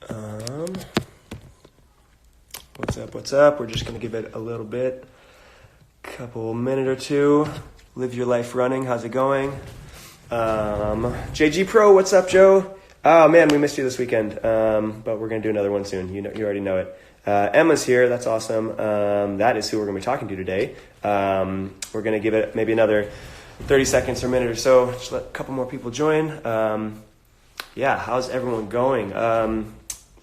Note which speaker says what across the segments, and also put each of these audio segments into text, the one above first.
Speaker 1: Um, what's up? We're just going to give it a little bit, couple minute or two. Live your life running. How's it going? JG Pro, what's up, Joe? Oh man, we missed you this weekend, but we're going to do another one soon. You already know it. Emma's here. That's awesome. That is who we're going to be talking to today. We're going to give it maybe another 30 seconds or a minute or so. Just let a couple more people join. Yeah, how's everyone going?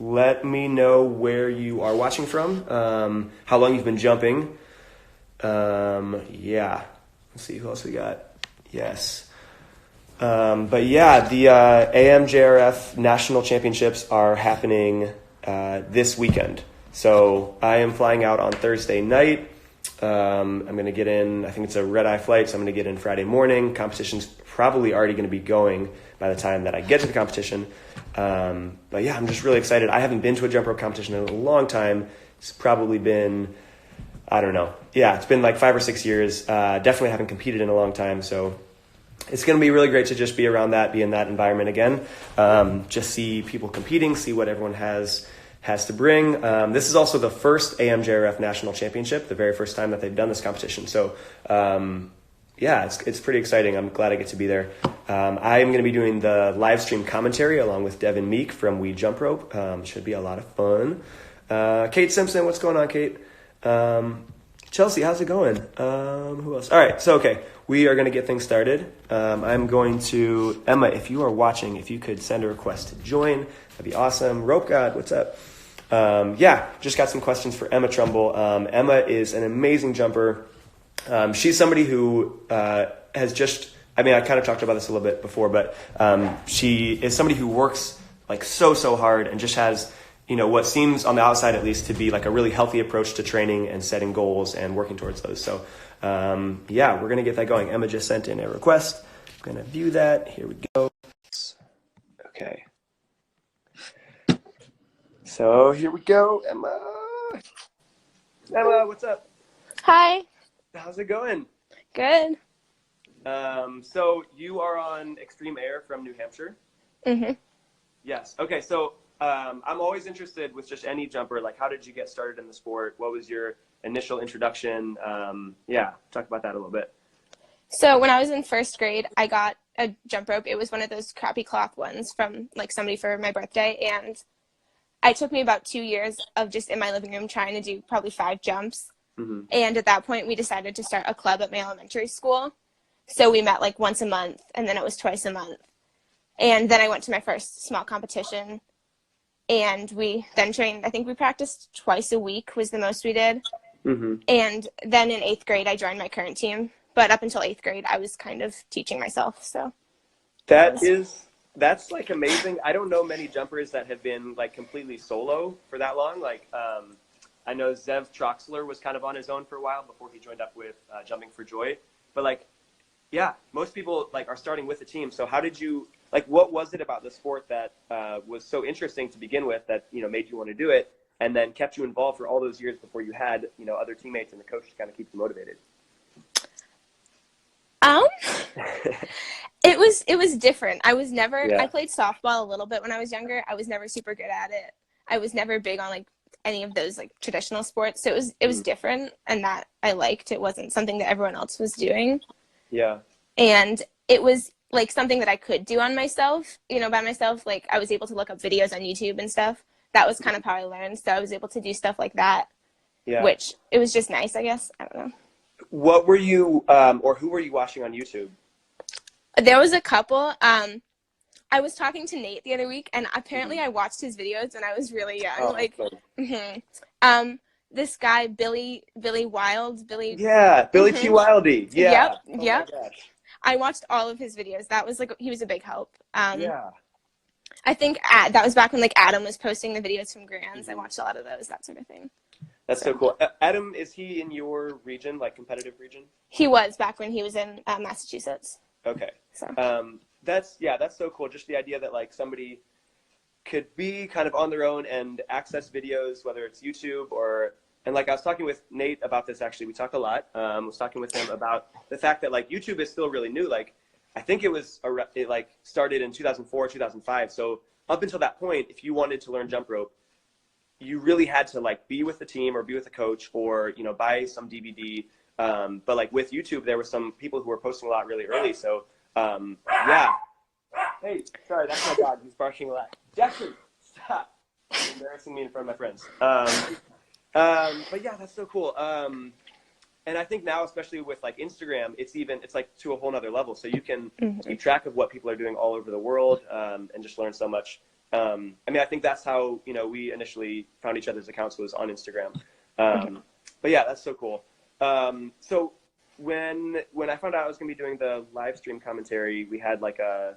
Speaker 1: Let me know where you are watching from, how long you've been jumping. Yeah, let's see who else we got. Yes. But yeah, the AMJRF National Championships are happening this weekend. So I am flying out on Thursday night. I'm going to get in, I think it's a red-eye flight, so I'm going to get in Friday morning. Competition's probably already going to be going by the time that I get to the competition. But yeah, I'm just really excited. I haven't been to a jump rope competition in a long time. It's probably been, I don't know. Yeah, it's been like 5 or 6 years. Definitely haven't competed in a long time. So it's going to be really great to just be around that, be in that environment again. Just see people competing, see what everyone has to bring. This is also the first AMJRF National Championship, the very first time that they've done this competition. So yeah, it's pretty exciting. I'm glad I get to be there. I am going to be doing the live stream commentary along with Devin Meek from We Jump Rope. Should be a lot of fun. Kate Simpson, what's going on, Kate? Chelsea, how's it going? Who else? All right, so okay, we are going to get things started. I'm going to, Emma, if you are watching, if you could send a request to join, that'd be awesome. Rope God, what's up? Yeah, just got some questions for Emma Trumble. Emma is an amazing jumper. She's somebody who has just, I mean, I kind of talked about this a little bit before, but she is somebody who works like so hard and just has, you know, what seems on the outside at least to be like a really healthy approach to training and setting goals and working towards those. So yeah, we're going to get that going. Emma just sent in a request. I'm going to view that. Here we go. Okay. So here we go, Emma. Emma, what's up?
Speaker 2: Hi.
Speaker 1: How's it going?
Speaker 2: Good.
Speaker 1: So you are on Extreme Air from New Hampshire?
Speaker 2: Mm-hmm.
Speaker 1: Yes. Okay, so I'm always interested with just any jumper, like how did you get started in the sport? What was your initial introduction? Yeah, talk about that a little bit.
Speaker 2: So when I was in first grade, I got a jump rope. It was one of those crappy cloth ones from like somebody for my birthday. And it took me about 2 years of just in my living room trying to do probably 5 jumps.
Speaker 1: Mm-hmm.
Speaker 2: And at that point, we decided to start a club at my elementary school. So we met like once a month, and then it was twice a month. And then I went to my first small competition. And we then trained, I think we practiced twice a week was the most we did.
Speaker 1: Mm-hmm.
Speaker 2: And then in 8th grade, I joined my current team. But up until 8th grade, I was kind of teaching myself. So
Speaker 1: that's like amazing. I don't know many jumpers that have been like completely solo for that long. Like I know Zev Troxler was kind of on his own for a while before he joined up with Jumping for Joy. But like, yeah, most people like are starting with a team. So how did you, like, what was it about the sport that was so interesting to begin with that, you know, made you want to do it and then kept you involved for all those years before you had, you know, other teammates and the coach to kind of keep you motivated?
Speaker 2: It was different. I was never,
Speaker 1: Yeah.
Speaker 2: I played softball a little bit when I was younger. I was never super good at it. I was never big on like any of those like traditional sports. So it was different, and that I liked. It wasn't something that everyone else was doing.
Speaker 1: Yeah.
Speaker 2: And it was like something that I could do on myself, you know, by myself. Like I was able to look up videos on YouTube and stuff. That was kind of how I learned. So I was able to do stuff like that,
Speaker 1: Yeah.
Speaker 2: which it was just nice, I guess. I don't know.
Speaker 1: What were you, or who were you watching on YouTube?
Speaker 2: There was a couple. I was talking to Nate the other week, and apparently I watched his videos when I was really young.
Speaker 1: Oh,
Speaker 2: like,
Speaker 1: okay.
Speaker 2: This guy Billy Wild,
Speaker 1: Yeah, Billy T. Wildy. Yeah.
Speaker 2: Yep.
Speaker 1: Oh my gosh.
Speaker 2: I watched all of his videos. That was like he was a big help.
Speaker 1: Yeah.
Speaker 2: I think that was back when like Adam was posting the videos from Grands. I watched a lot of those, that sort of thing.
Speaker 1: That's so cool. Adam, is he in your region, like competitive region?
Speaker 2: He was back when he was in Massachusetts.
Speaker 1: Okay.
Speaker 2: So.
Speaker 1: That's so cool. Just the idea that like somebody could be kind of on their own and access videos, whether it's YouTube and like I was talking with Nate about this, actually, we talked a lot. I was talking with him about the fact that like YouTube is still really new. Like I think it like started in 2004, 2005. So up until that point, if you wanted to learn jump rope, you really had to like be with the team or be with a coach or, you know, buy some DVD. But like with YouTube, there were some people who were posting a lot really early. So yeah. Hey, sorry, that's my dog. He's barking a lot. Jackson, stop. You're embarrassing me in front of my friends. But yeah, that's so cool. And I think now, especially with like Instagram, it's like to a whole nother level. So you can keep track of what people are doing all over the world, and just learn so much. I mean, I think that's how, you know, we initially found each other's accounts, was on Instagram. But yeah, that's so cool. So when I found out I was going to be doing the live stream commentary, we had like a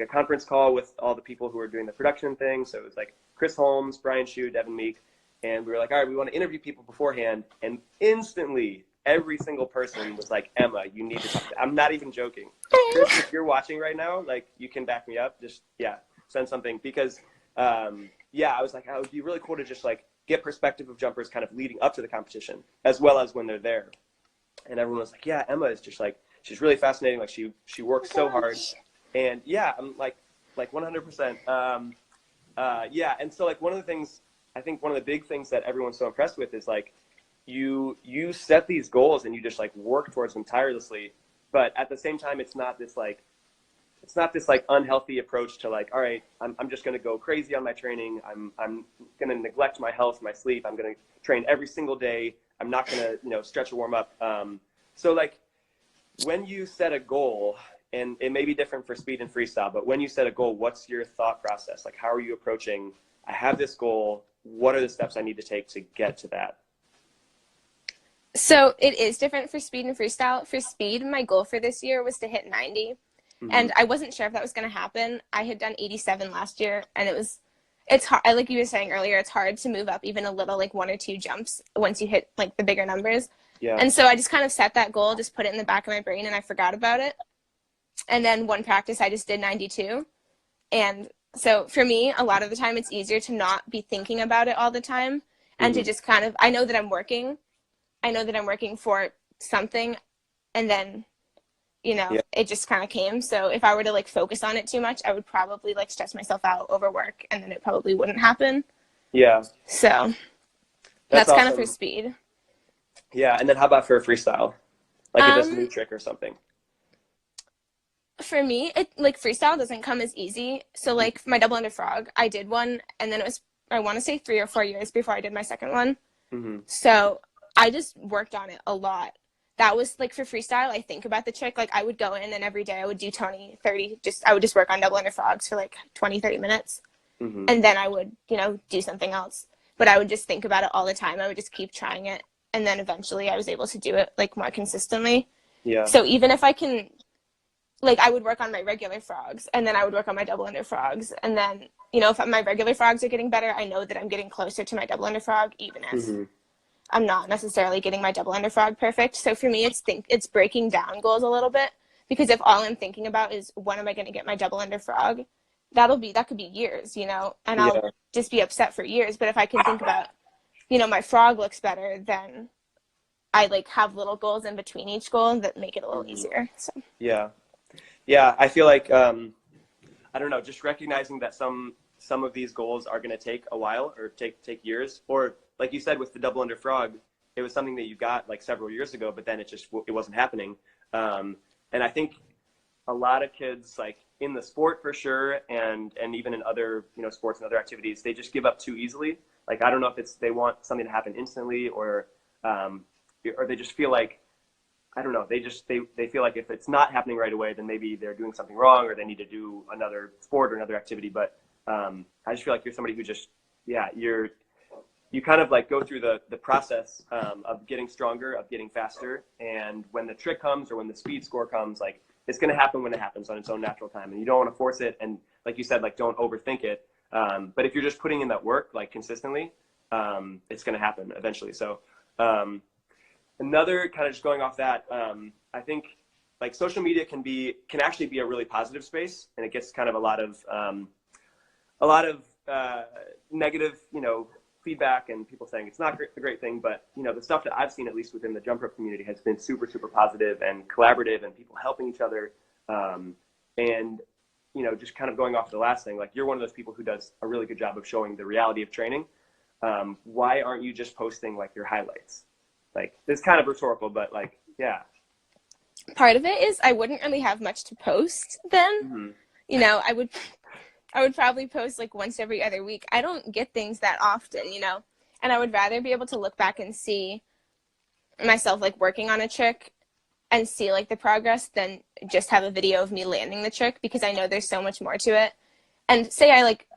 Speaker 1: conference call with all the people who were doing the production thing. So it was like Chris Holmes, Brian Shue, Devin Meek. And we were like, all right, we want to interview people beforehand. And instantly, every single person was like, Emma, you need to talk. I'm not even joking. Chris, if you're watching right now, like, you can back me up. Just, yeah, send something. Because, yeah, I was like, oh, it would be really cool to just, like, get perspective of jumpers kind of leading up to the competition, as well as when they're there. And everyone was like, yeah, Emma is just, like, she's really fascinating. Like, she works so hard. And, yeah, I'm, like 100%. Yeah, and so, like, one of the things, I think one of the big things that everyone's so impressed with is like you set these goals and you just like work towards them tirelessly, but at the same time it's not this like unhealthy approach to like, all right, I'm just going to go crazy on my training. I'm going to neglect my health, my sleep. I'm going to train every single day. I'm not going to, you know, stretch or warm up. So like when you set a goal, and it may be different for speed and freestyle, but when you set a goal, what's your thought process? Like, how are you approaching, I have this goal, what are the steps I need to take to get to that?
Speaker 2: So it is different for speed and freestyle. For speed, my goal for this year was to hit 90. And I wasn't sure if that was going to happen. I had done 87 last year, and it's hard. Like you were saying earlier, it's hard to move up even a little, like 1 or 2 jumps once you hit like the bigger numbers.
Speaker 1: Yeah.
Speaker 2: And so I just kind of set that goal, just put it in the back of my brain, and I forgot about it. And then one practice, I just did 92. And so for me, a lot of the time it's easier to not be thinking about it all the time and to just kind of, I know that I'm working for something, and then, you know, it just kind of came. So if I were to like focus on it too much, I would probably like stress myself out, overwork, and then it probably wouldn't happen.
Speaker 1: Yeah.
Speaker 2: So that's kind of for speed.
Speaker 1: Yeah. And then how about for freestyle? Like if it's a new trick or something?
Speaker 2: For me, it like freestyle doesn't come as easy. So like my double under frog, I did one, and then it was, I want to say 3 or 4 years before I did my second one. So I just worked on it a lot. That was like for freestyle, I think about the trick. Like I would go in and every day I would do 20, 30, I would just work on double under frogs for like 20, 30 minutes. And then I would, you know, do something else. But I would just think about it all the time. I would just keep trying it. And then eventually I was able to do it like more consistently.
Speaker 1: Yeah.
Speaker 2: So even if I can, like I would work on my regular frogs, and then I would work on my double under frogs. And then, you know, if my regular frogs are getting better, I know that I'm getting closer to my double under frog, even if I'm not necessarily getting my double under frog perfect. So for me, it's breaking down goals a little bit, because if all I'm thinking about is when am I going to get my double under frog, that could be years, you know, and I'll just be upset for years. But if I can think about, you know, my frog looks better, then I like have little goals in between each goal that make it a little easier. So
Speaker 1: yeah, I feel like I don't know, just recognizing that some of these goals are going to take a while or take years, or like you said with the double under frog, it was something that you got like several years ago, but then it wasn't happening. And I think a lot of kids, like in the sport for sure, and even in other, you know, sports and other activities, they just give up too easily. Like I don't know if it's they want something to happen instantly, or they just feel like, I don't know, they feel like if it's not happening right away, then maybe they're doing something wrong, or they need to do another sport or another activity. But I just feel like you're somebody who just, you kind of like go through the process of getting stronger, of getting faster. And when the trick comes or when the speed score comes, like it's going to happen when it happens on its own natural time. And you don't want to force it. And like you said, like don't overthink it. But if you're just putting in that work, like consistently, it's going to happen eventually. So another kind of just going off that, I think like social media can actually be a really positive space, and it gets kind of a lot of negative, you know, feedback and people saying it's not a great thing. But, you know, the stuff that I've seen, at least within the jump rope community, has been super, super positive and collaborative, and people helping each other. And, just kind of going off the last thing, like you're one of those people who does a really good job of showing the reality of training. Why aren't you just posting like your highlights? Like it's kind of rhetorical, but like, yeah.
Speaker 2: Part of it is I wouldn't really have much to post then.
Speaker 1: Mm-hmm.
Speaker 2: I would probably post like once every other week. I don't get things that often, and I would rather be able to look back and see myself like working on a trick and see like the progress than just have a video of me landing the trick, because I know there's so much more to it. And say I like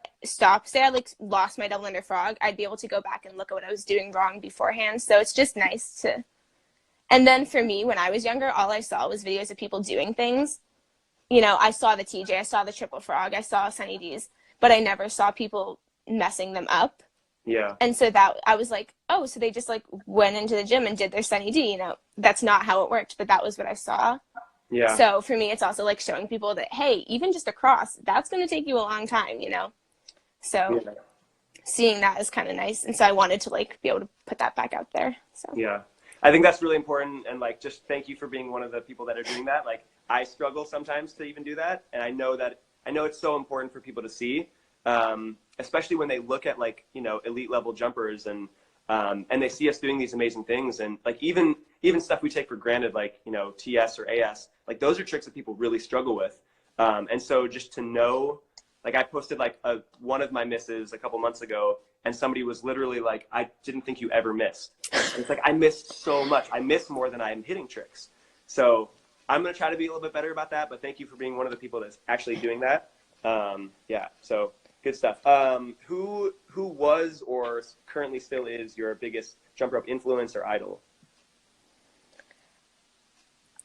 Speaker 2: lost my double under frog, I'd be able to go back and look at what I was doing wrong beforehand. So it's just nice to. And then for me, when I was younger, all I saw was videos of people doing things. I saw the TJ, I saw the triple frog, I saw Sunny D's, but I never saw people messing them up.
Speaker 1: Yeah.
Speaker 2: And so that I was like, oh, so they just like went into the gym and did their Sunny D, that's not how it worked, but that was what I saw.
Speaker 1: Yeah.
Speaker 2: So for me, it's also like showing people that, hey, even just a cross, that's going to take you a long time, So
Speaker 1: yeah.
Speaker 2: Seeing that is kind of nice. And so I wanted to like be able to put that back out there. So
Speaker 1: yeah, I think that's really important. And like, just thank you for being one of the people that are doing that. Like I struggle sometimes to even do that. And I know it's so important for people to see, especially when they look at like, elite level jumpers and they see us doing these amazing things. And like, even stuff we take for granted, like, TS or AS, like those are tricks that people really struggle with. And so just to know, like I posted like one of my misses a couple months ago, and somebody was literally like, I didn't think you ever missed. And it's like, I missed so much. I miss more than I am hitting tricks. So I'm going to try to be a little bit better about that, but thank you for being one of the people that's actually doing that. Yeah, so good stuff. Who was or currently still is your biggest jump rope influence or idol?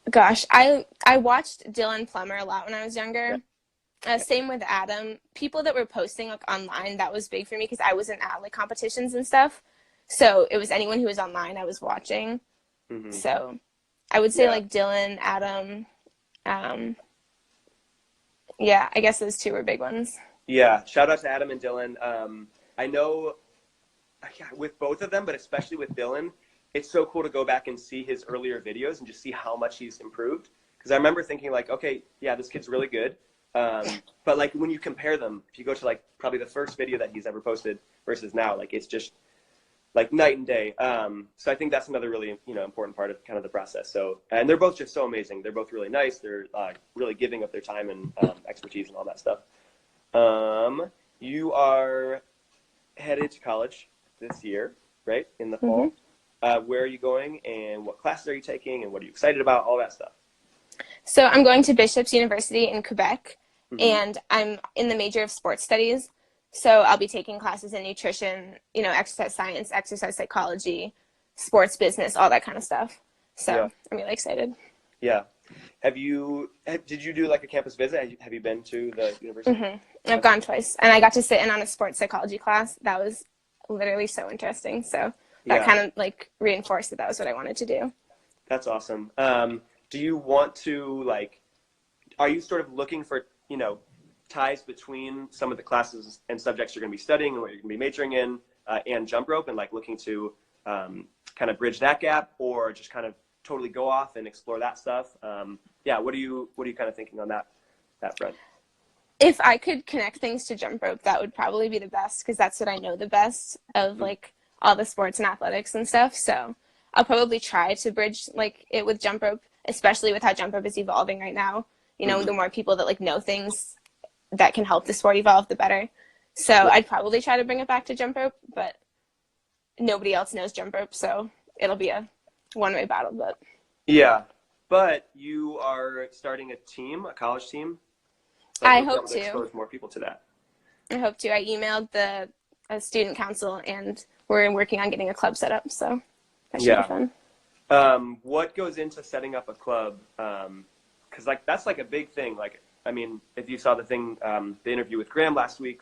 Speaker 2: Gosh, I watched Dylan Plummer a lot when I was younger.
Speaker 1: Yeah.
Speaker 2: Same with Adam. People that were posting like online, that was big for me because I wasn't at like competitions and stuff. So it was anyone who was online I was watching.
Speaker 1: Mm-hmm.
Speaker 2: So I would say like Dylan, Adam. Yeah, I guess those two were big ones.
Speaker 1: Yeah, shout out to Adam and Dylan. I know with both of them, but especially with Dylan, it's so cool to go back and see his earlier videos and just see how much he's improved. Because I remember thinking like, okay, yeah, this kid's really good. But like when you compare them, if you go to like probably the first video that he's ever posted versus now, like it's just like night and day. So I think that's another really, important part of kind of the process. So, and they're both just so amazing. They're both really nice. They're really giving of their time and expertise and all that stuff. You are headed to college this year, right? In the fall. Where are you going and what classes are you taking and what are you excited about? All that stuff.
Speaker 2: So I'm going to Bishop's University in Quebec, and I'm in the major of sports studies. So I'll be taking classes in nutrition, exercise science, exercise psychology, sports business, all that kind of stuff. So I'm really excited.
Speaker 1: Yeah. Did you do like a campus visit? Have you been to the university?
Speaker 2: I've gone twice, and I got to sit in on a sports psychology class. That was literally so interesting. So that kind of like reinforced that was what I wanted to do.
Speaker 1: That's awesome. Do you want to are you sort of looking for, ties between some of the classes and subjects you're going to be studying and what you're going to be majoring in and jump rope and looking to kind of bridge that gap or just kind of totally go off and explore that stuff? What are you kind of thinking on that front?
Speaker 2: If I could connect things to jump rope, that would probably be the best because that's what I know the best of all the sports and athletics and stuff. So I'll probably try to bridge it with jump rope, especially with how jump rope is evolving right now. The more people that know things that can help the sport evolve, the better. So I'd probably try to bring it back to jump rope, but nobody else knows jump rope, so it'll be a one-way battle. But
Speaker 1: yeah, but you are starting a college team. So
Speaker 2: I hope to
Speaker 1: expose more people to that.
Speaker 2: I hope to. I emailed the student council, and we're working on getting a club set up. So that should be
Speaker 1: fun. What goes into setting up a club? Because that's a big thing. If you saw the interview with Graham last week,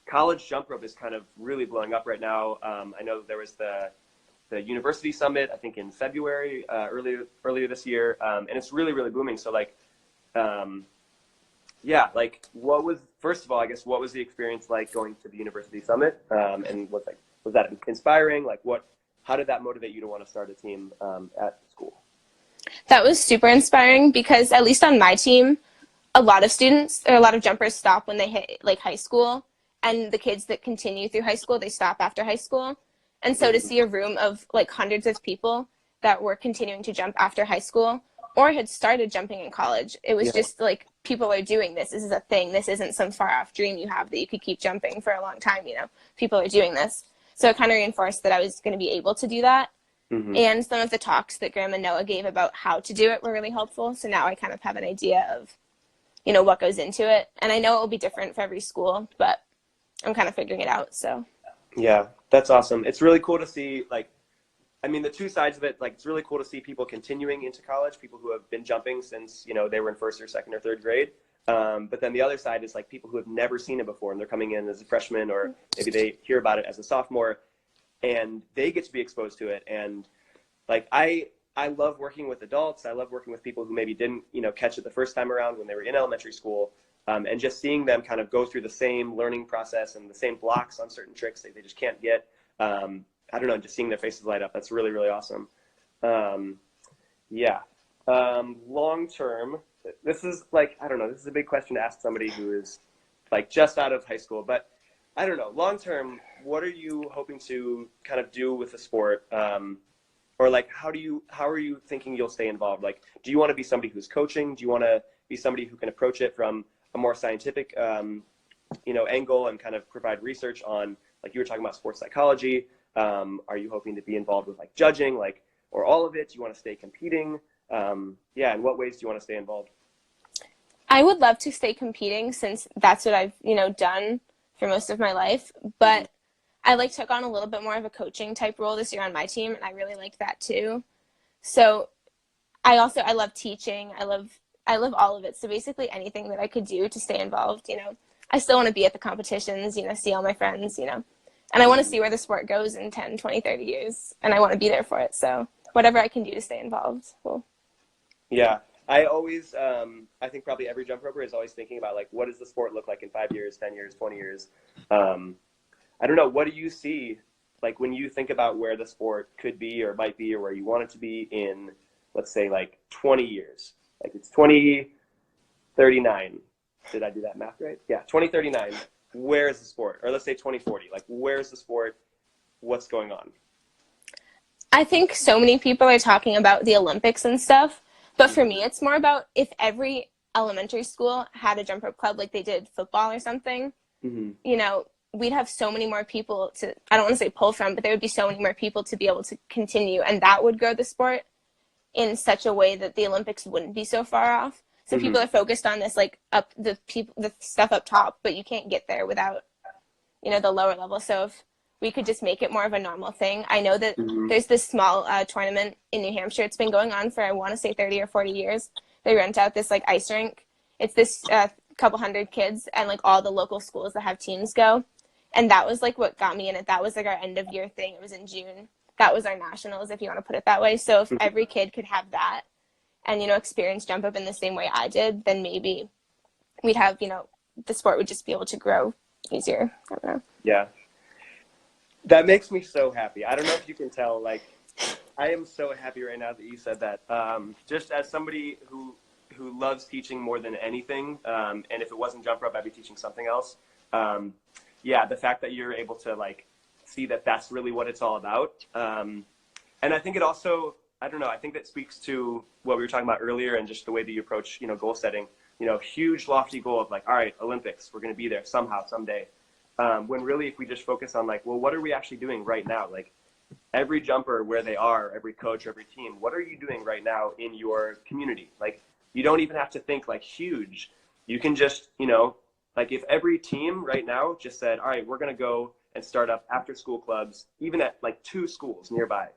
Speaker 1: college jump rope is kind of really blowing up right now. I know there was the university summit, I think in February, earlier this year, and it's really, really booming. So first of all, I guess, what was the experience like going to the university summit? And was that inspiring? How did that motivate you to want to start a team at school?
Speaker 2: That was super inspiring because at least on my team, a lot of students or a lot of jumpers stop when they hit like high school, and the kids that continue through high school, they stop after high school. And so to see a room of like hundreds of people that were continuing to jump after high school or had started jumping in college, it was just like, people are doing this. This is a thing. This isn't some far off dream you have that you could keep jumping for a long time. You know, people are doing this. So it kind of reinforced that I was going to be able to do that. And some of the talks that Graham and Noah gave about how to do it were really helpful. So now I kind of have an idea of, you know, what goes into it. And I know it will be different for every school, but I'm kind of figuring it out. So
Speaker 1: yeah, that's awesome. It's really cool to see, like, I mean, the two sides of it, like, it's really cool to see people continuing into college, people who have been jumping since, you know, they were in first or second or third grade. But then the other side is like people who have never seen it before and they're coming in as a freshman, or maybe they hear about it as a sophomore and they get to be exposed to it. And like, I love working with adults. I love working with people who maybe didn't, you know, catch it the first time around when they were in elementary school. And just seeing them kind of go through the same learning process and the same blocks on certain tricks that they just can't get. I don't know, just seeing their faces light up. That's really, really awesome. Long term, this is like, I don't know, this is a big question to ask somebody who is like just out of high school, but I don't know, long term, what are you hoping to kind of do with the sport? Or like, how are you thinking you'll stay involved? Like, do you want to be somebody who's coaching? Do you want to be somebody who can approach it from a more scientific, you know, angle and kind of provide research on, like you were talking about, sports psychology? Are you hoping to be involved with like judging, like, or all of it? Do you want to stay competing? In what ways do you want to stay involved?
Speaker 2: I would love to stay competing since that's what I've, you know, done for most of my life. But I like took on a little bit more of a coaching type role this year on my team, and I really liked that too. So I love teaching. I love all of it. So basically anything that I could do to stay involved, you know. I still want to be at the competitions, you know, see all my friends, you know. And I want to see where the sport goes in 10, 20, 30 years. And I want to be there for it. So whatever I can do to stay involved. Cool.
Speaker 1: Yeah. I always, I think probably every jump roper is always thinking about, like, what does the sport look like in 5 years, 10 years, 20 years? I don't know. What do you see, like, when you think about where the sport could be or might be or where you want it to be in, let's say, like, 20 years? Like, it's 2039. Did I do that math right? Yeah, 2039. Where is the sport? Or let's say 2040. Like, where's the sport? What's going on?
Speaker 2: I think so many people are talking about the Olympics and stuff. But for me, it's more about if every elementary school had a jump rope club like they did football or something, you know, we'd have so many more people to, I don't want to say pull from, but there would be so many more people to be able to continue. And that would grow the sport in such a way that the Olympics wouldn't be so far off. So people are focused on this, like the stuff up top, but you can't get there without, you know, the lower level. So if we could just make it more of a normal thing. I know that there's this small tournament in New Hampshire. It's been going on for, I want to say 30 or 40 years. They rent out this like ice rink. It's this couple hundred kids and like all the local schools that have teams go. And that was like what got me in it. That was like our end of year thing. It was in June. That was our nationals, if you want to put it that way. So if every kid could have that and, you know, experience jump up in the same way I did, then maybe we'd have, you know, the sport would just be able to grow easier. I don't know.
Speaker 1: Yeah. That makes me so happy. I don't know if you can tell, like, I am so happy right now that you said that. Just as somebody who loves teaching more than anything, and if it wasn't jump rope, I'd be teaching something else. The fact that you're able to, like, see that that's really what it's all about. And I think it also, I don't know, I think that speaks to what we were talking about earlier and just the way that you approach, you know, goal setting. You know, huge lofty goal of like, all right, Olympics, we're going to be there somehow, someday. When really, if we just focus on like, well, what are we actually doing right now? Like every jumper where they are, every coach, every team, what are you doing right now in your community? Like, you don't even have to think like huge. You can just, you know, like if every team right now just said, all right, we're going to go and start up after school clubs, even at like 2 schools nearby.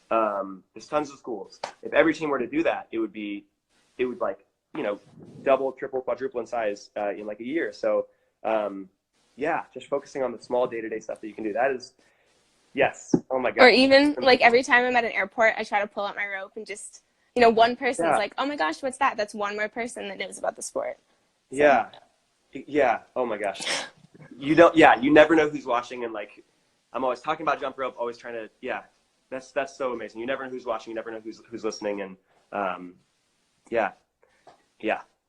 Speaker 1: There's tons of schools. If every team were to do that, it would like, you know, double, triple, quadruple in size in like a year. So, just focusing on the small day-to-day stuff that you can do. That is, yes. Oh my God.
Speaker 2: Or even like every time I'm at an airport, I try to pull out my rope and just, you know, one person's like, oh my gosh, what's that? That's one more person that knows about the sport. So.
Speaker 1: Yeah. Yeah. Oh my gosh. You never know who's watching. And like, I'm always talking about jump rope, always trying to, that's so amazing. You never know who's watching. You never know who's listening. And,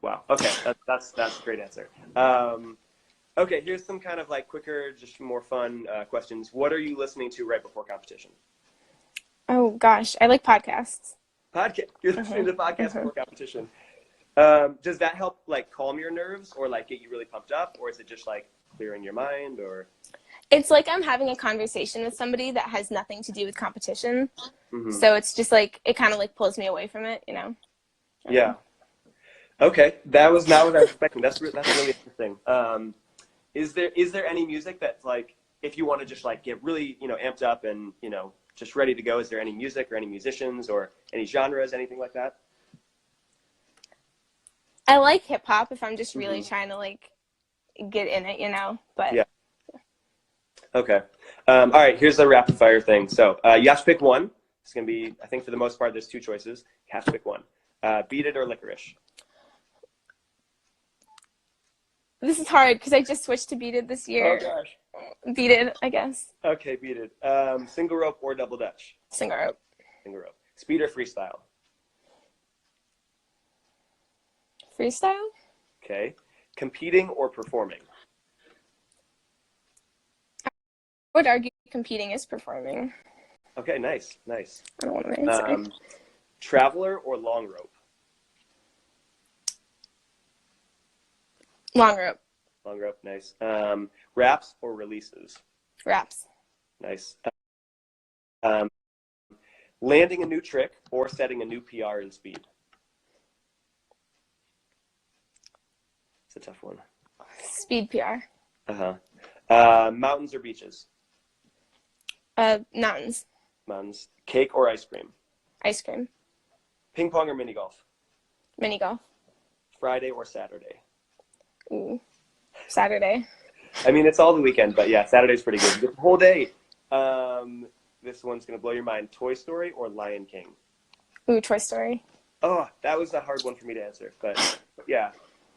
Speaker 1: Wow. Okay, that's a great answer. Okay, here's some kind of like quicker, just more fun questions. What are you listening to right before competition?
Speaker 2: Oh gosh, I like podcasts.
Speaker 1: Podcast. You're listening to podcasts
Speaker 2: Mm-hmm.
Speaker 1: before competition. Does that help like calm your nerves or like get you really pumped up, or is it just like clearing your mind or?
Speaker 2: It's like I'm having a conversation with somebody that has nothing to do with competition.
Speaker 1: Mm-hmm.
Speaker 2: So it's just like, it kind of like pulls me away from it, you know?
Speaker 1: Yeah. Okay, that was not what I was expecting. That's really interesting. Is there any music that's like, if you want to just like get really, amped up and, just ready to go, is there any music or any musicians or any genres, anything like that?
Speaker 2: I like hip hop if I'm just really
Speaker 1: Mm-hmm.
Speaker 2: trying to like get in it, you know? But
Speaker 1: Yeah. Okay. All right, here's the rapid fire thing. So you have to pick one. It's going to be, I think for the most part, there's two choices. You have to pick one. Beat It or Licorice?
Speaker 2: this is hard because I just switched to Beat It this
Speaker 1: Oh,
Speaker 2: year.
Speaker 1: gosh.
Speaker 2: Beat It, I guess.
Speaker 1: Okay, Beat It. Single rope or double dutch?
Speaker 2: Single rope.
Speaker 1: Single rope. Speed or freestyle?
Speaker 2: Freestyle?
Speaker 1: Okay. Competing or performing?
Speaker 2: I would argue competing is performing.
Speaker 1: Okay, nice.
Speaker 2: I don't want to answer.
Speaker 1: Traveler or long rope?
Speaker 2: Long rope.
Speaker 1: Long rope, nice. Raps or releases?
Speaker 2: Raps.
Speaker 1: Nice. Um, landing a new trick or setting a new PR in speed? It's a tough one.
Speaker 2: Speed PR.
Speaker 1: Mountains or beaches?
Speaker 2: Mountains.
Speaker 1: Mountains. Cake or ice cream?
Speaker 2: Ice cream.
Speaker 1: Ping pong or mini golf?
Speaker 2: Mini golf.
Speaker 1: Friday or Saturday?
Speaker 2: Ooh. Saturday.
Speaker 1: I mean, it's all the weekend, but yeah, Saturday's pretty good. The whole day. This one's going to blow your mind. Toy Story or Lion King?
Speaker 2: Ooh, Toy Story.
Speaker 1: Oh, that was a hard one for me to answer. But yeah,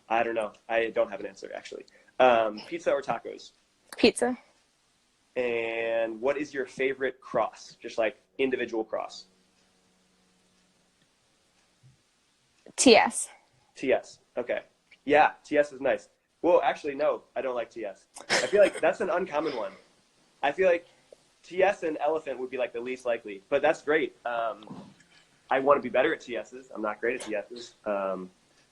Speaker 1: I don't know. I don't have an answer, actually. Pizza or tacos?
Speaker 2: Pizza.
Speaker 1: And what is your favorite cross? Just like individual cross.
Speaker 2: TS.
Speaker 1: TS. Okay. Yeah, TS is nice. Well, actually, no, I don't like TS. I feel like that's an uncommon one. I feel like TS and elephant would be like the least likely, but that's great. I want to be better at TSs. I'm not great at TSs.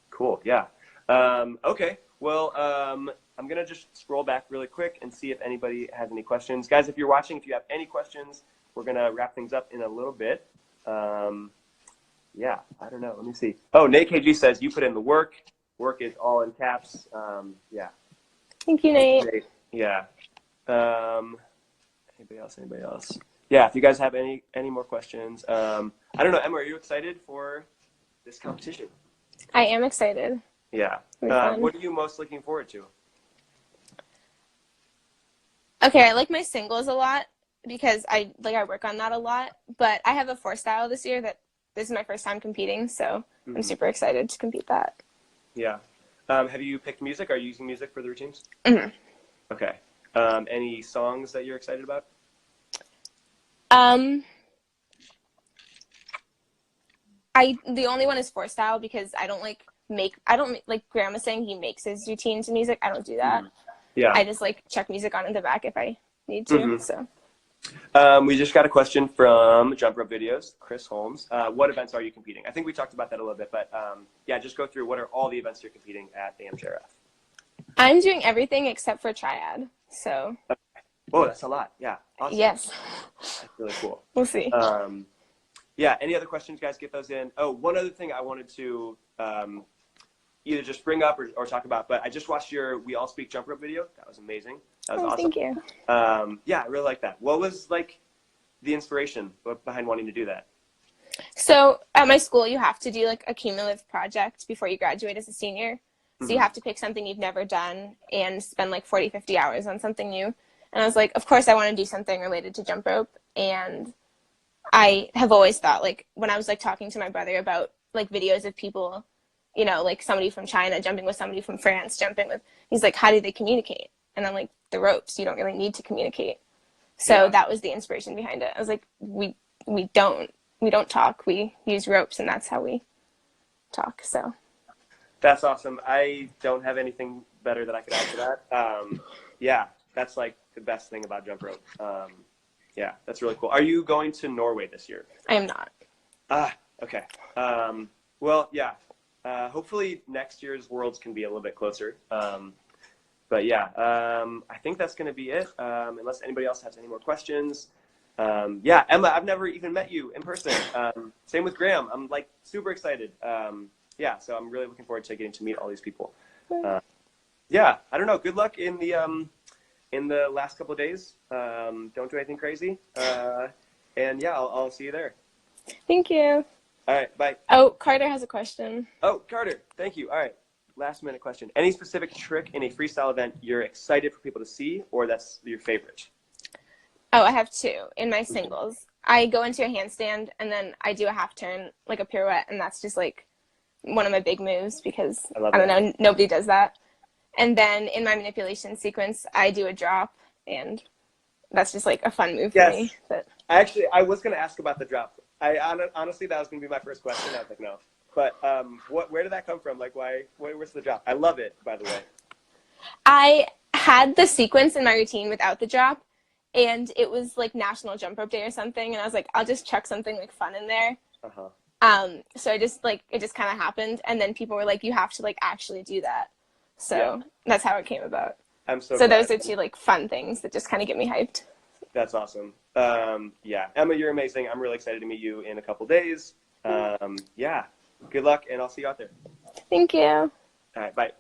Speaker 1: Cool. Yeah. Okay. Well, I'm going to just scroll back really quick and see if anybody has any questions. Guys, if you're watching, if you have any questions, we're going to wrap things up in a little bit. Yeah, I don't know. Let me see. Oh, Nate KG says you put in the work. Work is all in caps. Yeah.
Speaker 2: Thank you, Nate.
Speaker 1: Yeah. Anybody else? Yeah, if you guys have any more questions. I don't know, Emma, are you excited for this competition?
Speaker 2: I am excited.
Speaker 1: Yeah. What are you most looking forward to?
Speaker 2: Okay, I like my singles a lot because I work on that a lot, but I have a four style this year that this is my first time competing, so I'm super excited to compete that.
Speaker 1: Yeah. Have you picked music? Are you using music for the routines?
Speaker 2: Mm-hmm.
Speaker 1: Okay. Any songs that you're excited about?
Speaker 2: The only one is four style because I don't like Grandma saying he makes his routines to music. I don't do that.
Speaker 1: Yeah.
Speaker 2: I just like check music on in the back if I need to. So.
Speaker 1: We just got a question from Jump Rope Videos, Chris Holmes. What events are you competing? I think we talked about that a little bit, but yeah, just go through what are all the events you're competing at AMJRF.
Speaker 2: I'm doing everything except for triad. So.
Speaker 1: Okay. Oh, that's a lot. Yeah. Awesome.
Speaker 2: Yes.
Speaker 1: That's really cool.
Speaker 2: We'll see.
Speaker 1: Yeah. Any other questions, guys? Get those in. Oh, one other thing I wanted to either just bring up or talk about, but I just watched your We All Speak Jump Rope video. That was amazing. That was awesome.
Speaker 2: Thank you.
Speaker 1: Yeah, I really like that. What was like the inspiration behind wanting to do that?
Speaker 2: So at my school, you have to do like a cumulative project before you graduate as a senior. So you have to pick something you've never done and spend like 40, 50 hours on something new. And I was like, of course I want to do something related to jump rope. And I have always thought, like, when I was like talking to my brother about like videos of people, you know, like somebody from China jumping with somebody from France he's like, how do they communicate? And I'm like, the ropes, you don't really need to communicate. So that was the inspiration behind it. I was like, we don't talk, we use ropes, and that's how we talk. So
Speaker 1: That's awesome. I don't have anything better that I could add to that. Yeah, that's like the best thing about jump rope. Yeah, that's really cool. Are you going to Norway this year?
Speaker 2: I am not.
Speaker 1: Okay. Well, yeah. Hopefully next year's Worlds can be a little bit closer. But yeah, I think that's going to be it. Unless anybody else has any more questions. Yeah, Emma, I've never even met you in person. Same with Graham. I'm like super excited. Yeah, so I'm really looking forward to getting to meet all these people. Yeah, I don't know. Good luck in the last couple of days. Don't do anything crazy. And yeah, I'll see you there.
Speaker 2: Thank you.
Speaker 1: All right, bye.
Speaker 2: Oh, Carter has a question.
Speaker 1: Oh, Carter, thank you. All right, last minute question. Any specific trick in a freestyle event you're excited for people to see, or that's your favorite?
Speaker 2: Oh, I have two in my singles. I go into a handstand and then I do a half turn, like a pirouette, and that's just like one of my big moves because I don't know, nobody does that. And then in my manipulation sequence, I do a drop, and that's just like a fun move for me. But
Speaker 1: actually, I was going to ask about the drop. Honestly, that was going to be my first question. I was like, no. But where did that come from? Like, where's the drop? I love it, by the way.
Speaker 2: I had the sequence in my routine without the drop, and it was like National Jump Rope Day or something, and I was like, I'll just chuck something like fun in there. So it just kind of happened, and then people were like, you have to like actually do that. So that's how it came about.
Speaker 1: I'm so
Speaker 2: glad.
Speaker 1: Those
Speaker 2: are two like fun things that just kind of get me hyped.
Speaker 1: That's awesome. Yeah, Emma, you're amazing. I'm really excited to meet you in a couple days. Yeah, good luck, and I'll see you out there.
Speaker 2: Thank you.
Speaker 1: All right, bye.